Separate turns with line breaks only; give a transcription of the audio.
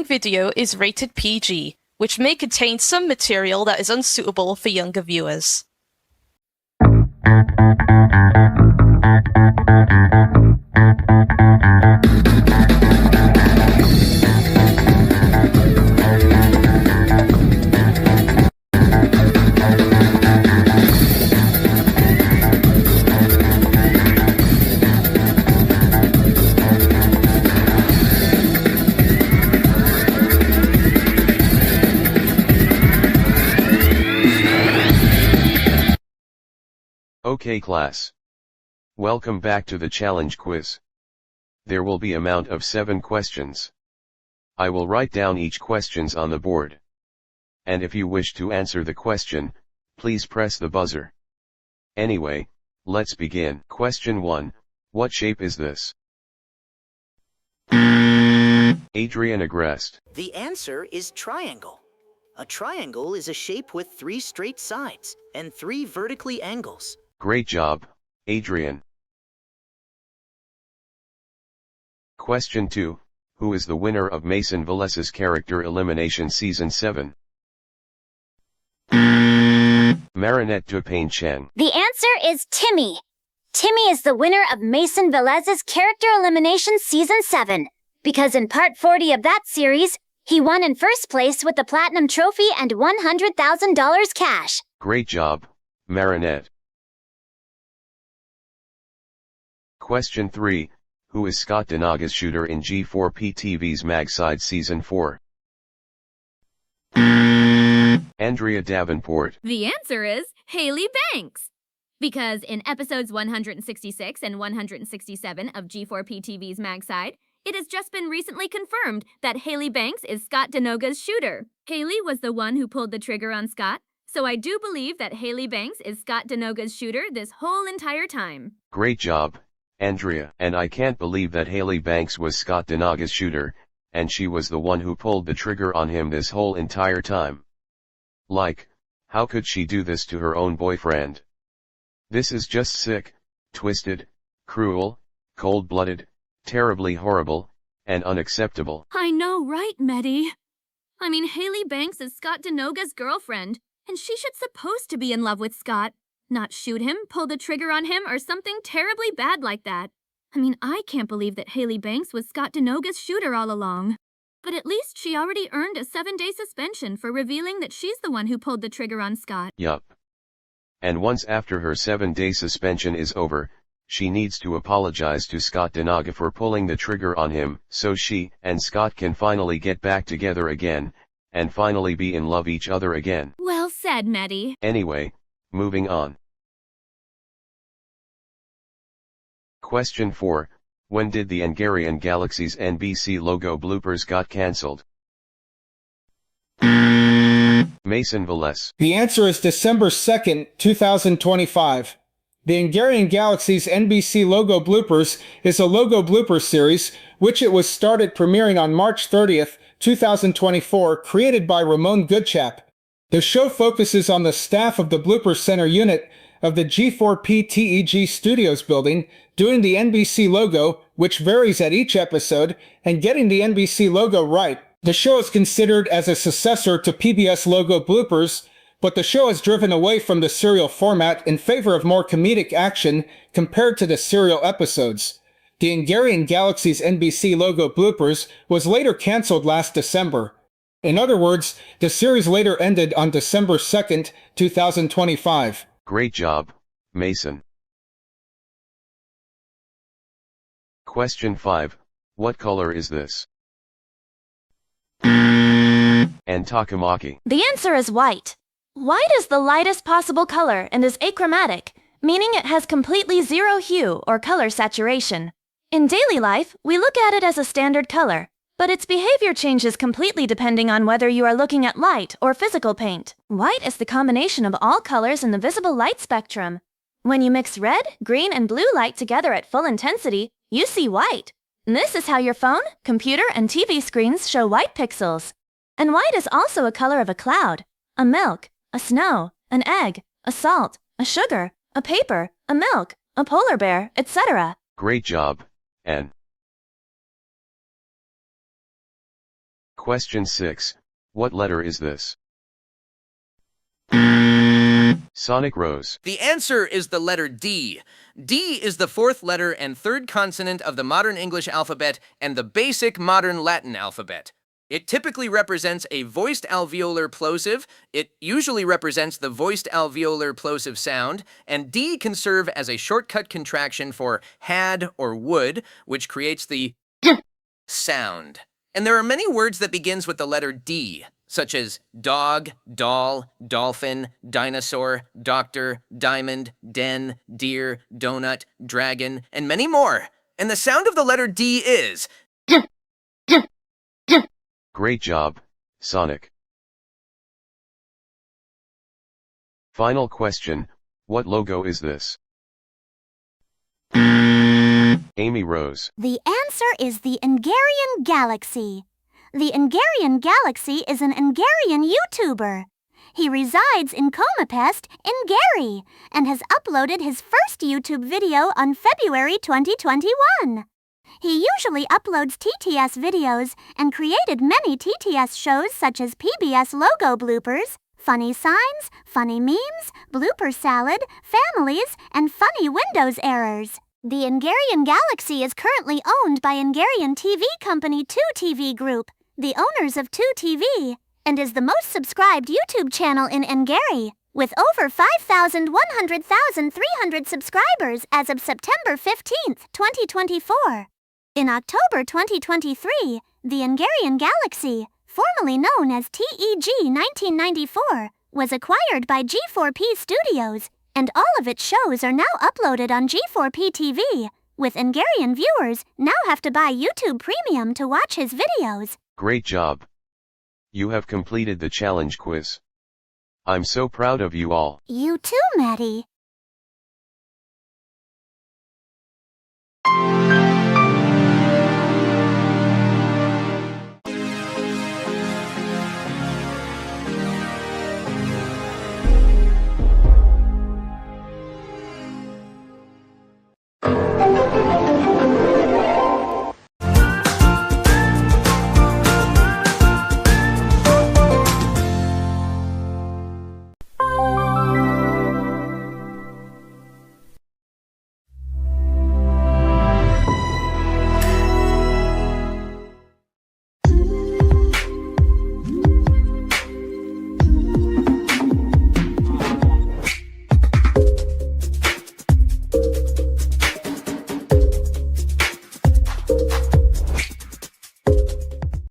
video is rated PG, which may contain some material that is unsuitable for younger viewers.
Okay class. Welcome back to the challenge quiz. There will be amount of 7 questions. I will write down each questions on the board. And if you wish to answer the question, please press the buzzer. Anyway, let's begin. Question 1, what shape is this? Adrian aggressed.
The answer is triangle. A triangle is a shape with 3 straight sides and 3 vertically angles.
Great job, Adrian. Question 2, who is the winner of Mason Velez's Character Elimination Season 7? Marinette Dupain Chen.
The answer is Timmy. Timmy is the winner of Mason Velez's Character Elimination Season 7, because in Part 40 of that series, he won in first place with the Platinum Trophy and $100,000 cash.
Great job, Marinette. Question 3, who is Scott Denaga's shooter in G4p TV's Magside Season 4? Andrea Davenport.
The answer is Haley Banks. Because in episodes 166 and 167 of G4p TV's Magside, it has just been recently confirmed that Haley Banks is Scott Denaga's shooter. Haley was the one who pulled the trigger on Scott, so I do believe that Haley Banks is Scott Denaga's shooter this whole entire time.
Great job, Andrea. And I can't believe that Haley Banks was Scott Denaga's shooter, and she was the one who pulled the trigger on him this whole entire time. Like, how could she do this to her own boyfriend? This is just sick, twisted, cruel, cold-blooded, terribly horrible, and unacceptable.
I know, right, Medi? I mean, Haley Banks is Scott Denaga's girlfriend, and she should supposed to be in love with Scott, not shoot him, pull the trigger on him, or something terribly bad like that. I mean, I can't believe that Haley Banks was Scott Denaga's shooter all along. But at least she already earned a 7-day suspension for revealing that she's the one who pulled the trigger on Scott.
Yup. And once after her 7-day suspension is over, she needs to apologize to Scott Denaga for pulling the trigger on him, so she and Scott can finally get back together again, and finally be in love each other again.
Well said, Medi.
Anyway, moving on. Question 4, when did the Hungarian Galaxy's NBC logo bloopers got cancelled? Mason Velez.
The answer is December 2nd, 2025. The Hungarian Galaxy's NBC logo bloopers is a logo blooper series, which it was started premiering on March 30th, 2024, created by Ramon Goodchap. The show focuses on the staff of the Blooper Center unit of the G4p TEG Studios building, doing the NBC logo, which varies at each episode, and getting the NBC logo right. The show is considered as a successor to PBS logo bloopers, but the show has driven away from the serial format in favor of more comedic action compared to the serial episodes. The Hungarian Galaxy's NBC logo bloopers was later cancelled last December. In other words, the series later ended on December 2nd, 2025.
Great job, Mason. Question 5, what color is this? And Takamaki.
The answer is white. White is the lightest possible color and is achromatic, meaning it has completely zero hue or color saturation. In daily life, we look at it as a standard color, but its behavior changes completely depending on whether you are looking at light or physical paint. White is the combination of all colors in the visible light spectrum. When you mix red, green, and blue light together at full intensity, you see white. This is how your phone, computer, and TV screens show white pixels. And white is also a color of a cloud, a milk, a snow, an egg, a salt, a sugar, a paper, a milk, a polar bear, etc.
Great job, N. Question 6. What letter is this? Sonic Rose.
The answer is the letter D. D is the fourth letter and third consonant of the modern English alphabet and the basic modern Latin alphabet. It typically represents a voiced alveolar plosive. It usually represents the voiced alveolar plosive sound, and D can serve as a shortcut contraction for had or would, which creates the sound. And there are many words that begins with the letter D, such as dog, doll, dolphin, dinosaur, doctor, diamond, den, deer, donut, dragon, and many more. And the sound of the letter D is
Great job, Sonic. Final question, what logo is this? Amy Rose.
The answer is the Hungarian Galaxy. The Hungarian Galaxy is an Hungarian YouTuber. He resides in Komapest, Hungary, and has uploaded his first YouTube video on February 2021. He usually uploads TTS videos and created many TTS shows such as PBS logo bloopers, funny signs, funny memes, blooper salad, families, and funny Windows errors. The Hungarian Galaxy is currently owned by Hungarian TV company 2TV Group, the owners of 2TV, and is the most subscribed YouTube channel in Hungary, with over 5,100,300 subscribers as of September 15, 2024. In October 2023, the Hungarian Galaxy, formerly known as TEG 1994, was acquired by G4p Studios, and all of its shows are now uploaded on G4p TV, with Hungarian viewers now have to buy YouTube Premium to watch his videos.
Great job. You have completed the challenge quiz. I'm so proud of you all.
You too, Maddie.